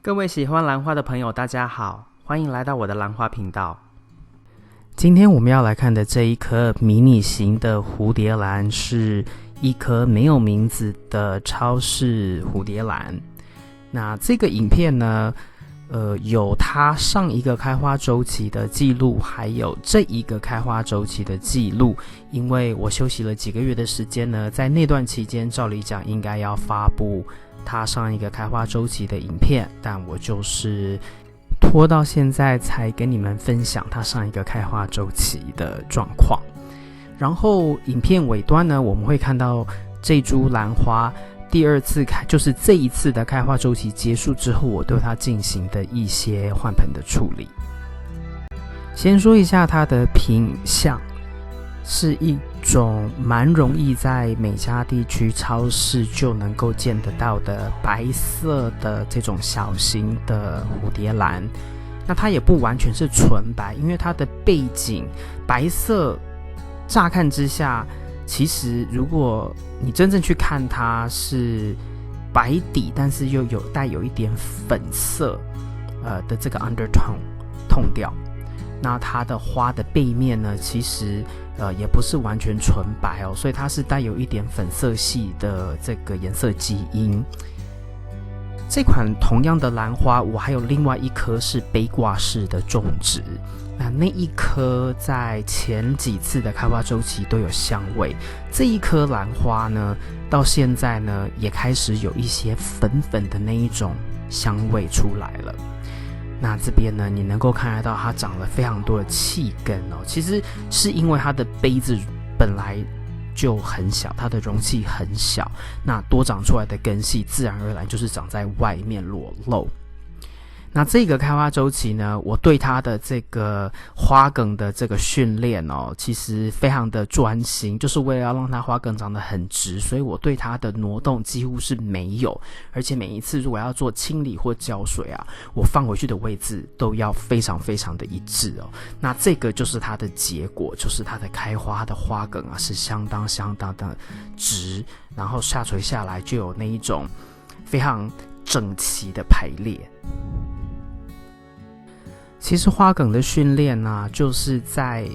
各位喜欢兰花的朋友大家好，欢迎来到我的兰花频道。今天我们要来看的这一颗迷你型的蝴蝶兰是一颗没有名字的超市蝴蝶兰。那这个影片呢有它上一个开花周期的记录，还有这一个开花周期的记录。因为我休息了几个月的时间呢，在那段期间照理讲应该要发布它上一个开花周期的影片，但我就是拖到现在才跟你们分享它上一个开花周期的状况。然后影片尾端呢，我们会看到这株兰花第二次就是这一次的开花周期结束之后，我对它进行的一些换盆的处理。先说一下它的品相，是一种蛮容易在美加地区超市就能够见得到的白色的这种小型的蝴蝶兰。那它也不完全是纯白，因为它的背景白色，乍看之下其实如果你真正去看它是白底，但是又带有一点粉色的这个 undertone 痛调。那它的花的背面呢，其实也不是完全纯白哦，所以它是带有一点粉色系的这个颜色基因。这款同样的兰花，我还有另外一颗是背挂式的种植。那一颗在前几次的开花周期都有香味，这一颗兰花呢，到现在呢也开始有一些粉粉的那一种香味出来了。那这边呢，你能够看得到它长了非常多的气根哦。其实是因为它的杯子本来就很小，它的容器很小，那多长出来的根系自然而然就是长在外面裸露。那这个开花周期呢，我对它的这个花梗的这个训练哦，其实非常的专心，就是为了要让它花梗长得很直，所以我对它的挪动几乎是没有，而且每一次如果要做清理或浇水啊，我放回去的位置都要非常非常的一致哦。那这个就是它的结果，就是它的开花的花梗啊是相当的直，然后下垂下来就有那一种非常整齐的排列。其实花梗的训练啊，就是在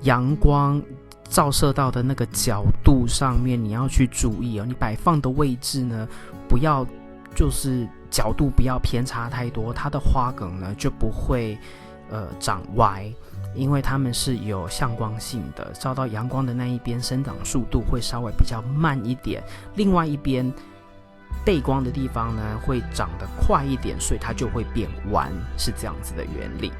阳光照射到的那个角度上面，你要去注意哦。你摆放的位置呢，不要就是角度不要偏差太多，它的花梗呢就不会长歪，因为它们是有向光性的，照到阳光的那一边生长速度会稍微比较慢一点，另外一边背光的地方呢会长得快一点，所以它就会变弯，是这样子的原理。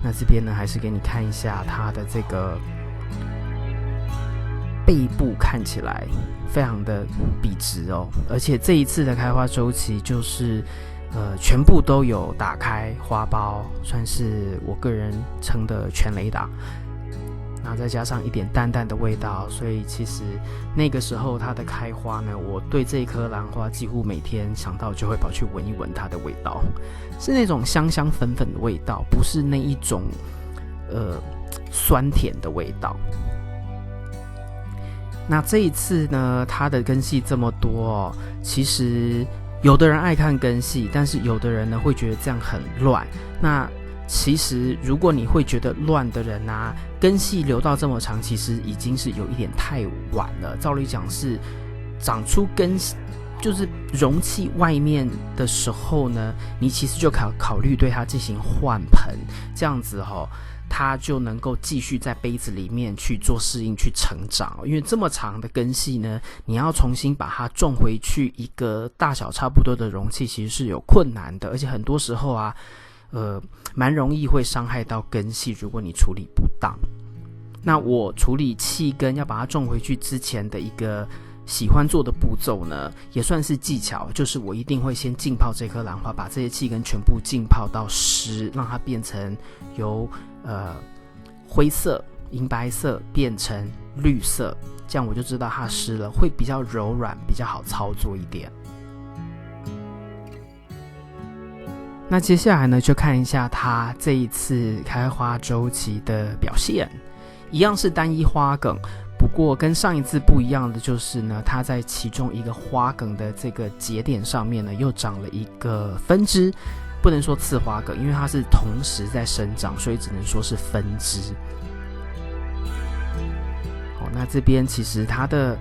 那这边呢，还是给你看一下它的这个背部，看起来非常的笔直哦，而且这一次的开花周期就是全部都有打开花苞，算是我个人称的全雷打。那再加上一点淡淡的味道，所以其实那个时候它的开花呢，我对这一颗兰花几乎每天想到就会跑去闻一闻它的味道，是那种香香粉粉的味道，不是那一种酸甜的味道。那这一次呢，它的根系这么多哦，其实有的人爱看根系，但是有的人呢会觉得这样很乱。那其实如果你会觉得乱的人啊，根系留到这么长，其实已经是有一点太晚了。照理讲是长出根就是容器外面的时候呢，你其实就考虑对它进行换盆，这样子它就能够继续在杯子里面去做适应去成长。因为这么长的根系呢，你要重新把它种回去一个大小差不多的容器，其实是有困难的，而且很多时候啊蛮容易会伤害到根系，如果你处理不当。那我处理气根要把它种回去之前的一个喜欢做的步骤呢，也算是技巧，就是我一定会先浸泡这颗兰花，把这些气根全部浸泡到湿，让它变成由灰色、银白色变成绿色，这样我就知道它湿了，会比较柔软，比较好操作一点。那接下来呢，就看一下它这一次开花周期的表现。一样是单一花梗，不过跟上一次不一样的就是呢，它在其中一个花梗的这个节点上面呢，又长了一个分支，不能说次花梗，因为它是同时在生长，所以只能说是分支。那这边其实它的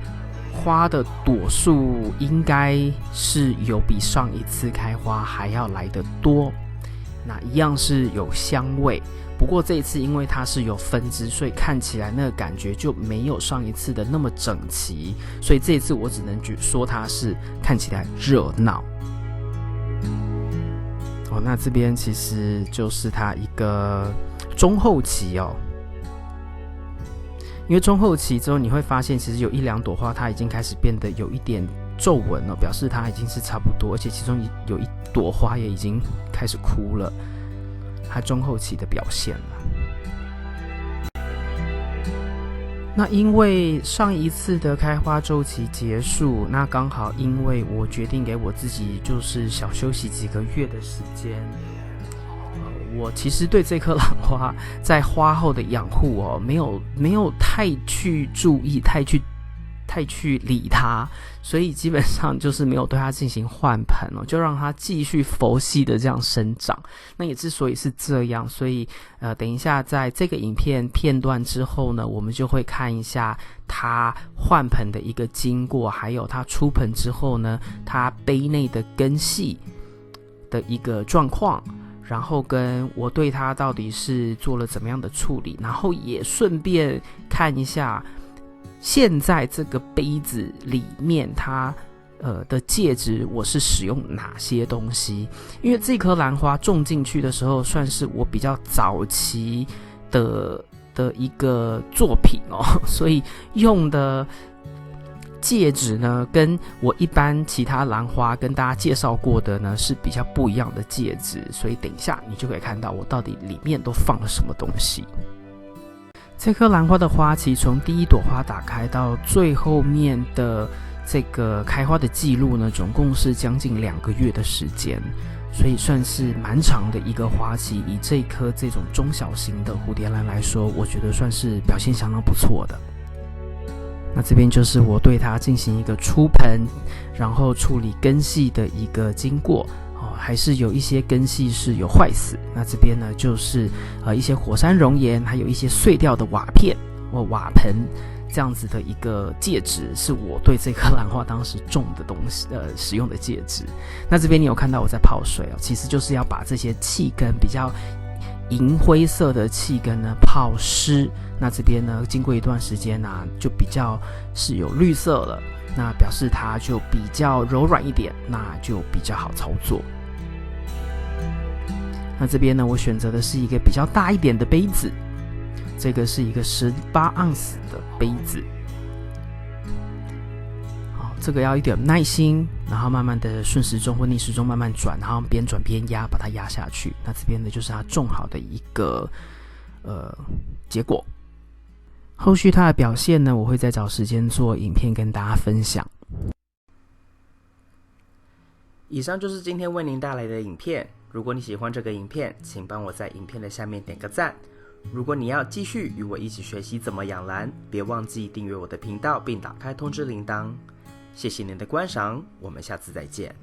花的朵数应该是有比上一次开花还要来得多，那一样是有香味，不过这一次因为它是有分支，所以看起来那个感觉就没有上一次的那么整齐，所以这一次我只能说它是看起来热闹。那这边其实就是它一个中后期哦，因为中后期之后你会发现其实有1-2朵花它已经开始变得有一点皱纹了，表示它已经是差不多，而且其中有一朵花也已经开始枯了，它中后期的表现了。那因为上一次的开花周期结束，那刚好因为我决定给我自己就是小休息几个月的时间，我其实对这棵兰花在花后的养护没有太去注意，太去理它，所以基本上就是没有对它进行换盆就让它继续佛系的这样生长。那也之所以是这样，所以等一下在这个影片片段之后呢，我们就会看一下它换盆的一个经过，还有它出盆之后呢，它杯内的根系的一个状况，然后跟我对它到底是做了怎么样的处理，然后也顺便看一下现在这个杯子里面它的介质我是使用哪些东西。因为这颗兰花种进去的时候算是我比较早期的一个作品所以用的介质呢跟我一般其他兰花跟大家介绍过的呢是比较不一样的介质，所以等一下你就可以看到我到底里面都放了什么东西。这颗兰花的花期从第一朵花打开到最后面的这个开花的记录呢，总共是将近2个月的时间，所以算是蛮长的一个花期。以这颗这种中小型的蝴蝶兰来说，我觉得算是表现相当不错的。那这边就是我对它进行一个出盆，然后处理根系的一个经过。还是有一些根系是有坏死，那这边呢就是一些火山熔岩，还有一些碎掉的瓦片或瓦盆这样子的一个介质，是我对这颗兰花当时种的东西使用的介质。那这边你有看到我在泡水其实就是要把这些气根比较银灰色的气根呢泡湿，那这边呢经过一段时间就比较是有绿色了，那表示它就比较柔软一点，那就比较好操作。那这边呢我选择的是一个比较大一点的杯子，这个是一个18盎司的杯子。好，这个要一点耐心，然后慢慢的顺时钟或逆时钟慢慢转，然后边转边压，把它压下去。那这边呢就是它种好的一个结果。后续它的表现呢，我会再找时间做影片跟大家分享。以上就是今天为您带来的影片。如果你喜欢这个影片，请帮我在影片的下面点个赞。如果你要继续与我一起学习怎么养兰，别忘记订阅我的频道并打开通知铃铛。谢谢您的观赏，我们下次再见。